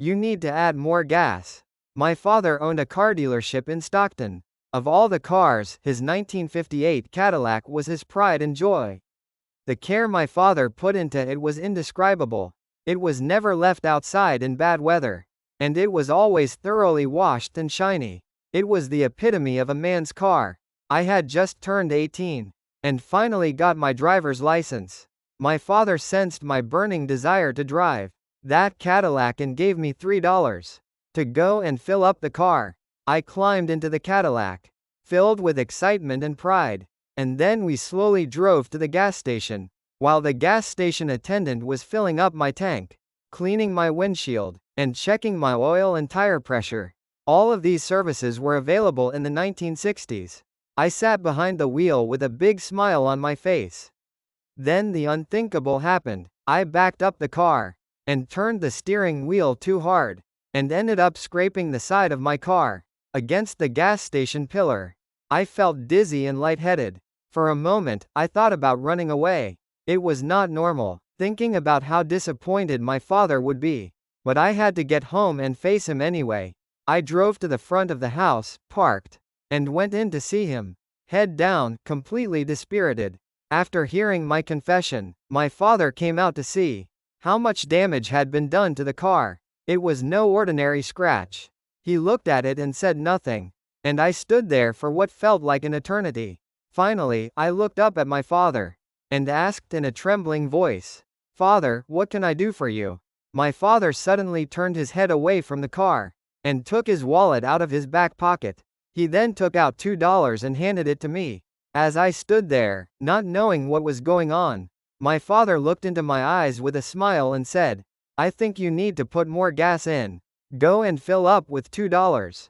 You need to add more gas. My father owned a car dealership in Stockton. Of all the cars, his 1958 Cadillac was his pride and joy. The care my father put into it was indescribable. It was never left outside in bad weather. And it was always thoroughly washed and shiny. It was the epitome of a man's car. I had just turned 18. And finally got my driver's license. My father sensed my burning desire to drive that Cadillac and gave me $3 to go and fill up the car. I climbed into the Cadillac, filled with excitement and pride, and then we slowly drove to the gas station, while the gas station attendant was filling up my tank, cleaning my windshield, and checking my oil and tire pressure. All of these services were available in the 1960s. I sat behind the wheel with a big smile on my face. Then the unthinkable happened. I backed up the car, and turned the steering wheel too hard, and ended up scraping the side of my car against the gas station pillar. I felt dizzy and lightheaded. For a moment, I thought about running away. It was not normal, thinking about how disappointed my father would be. But I had to get home and face him anyway. I drove to the front of the house, parked, and went in to see him, head down, completely dispirited. After hearing my confession, my father came out to see how much damage had been done to the car. It was no ordinary scratch. He looked at it and said nothing, and I stood there for what felt like an eternity. Finally, I looked up at my father and asked in a trembling voice, "Father, what can I do for you?" My father suddenly turned his head away from the car and took his wallet out of his back pocket. He then took out $2 and handed it to me. As I stood there, not knowing what was going on, my father looked into my eyes with a smile and said, "I think you need to put more gas in. Go and fill up with $2.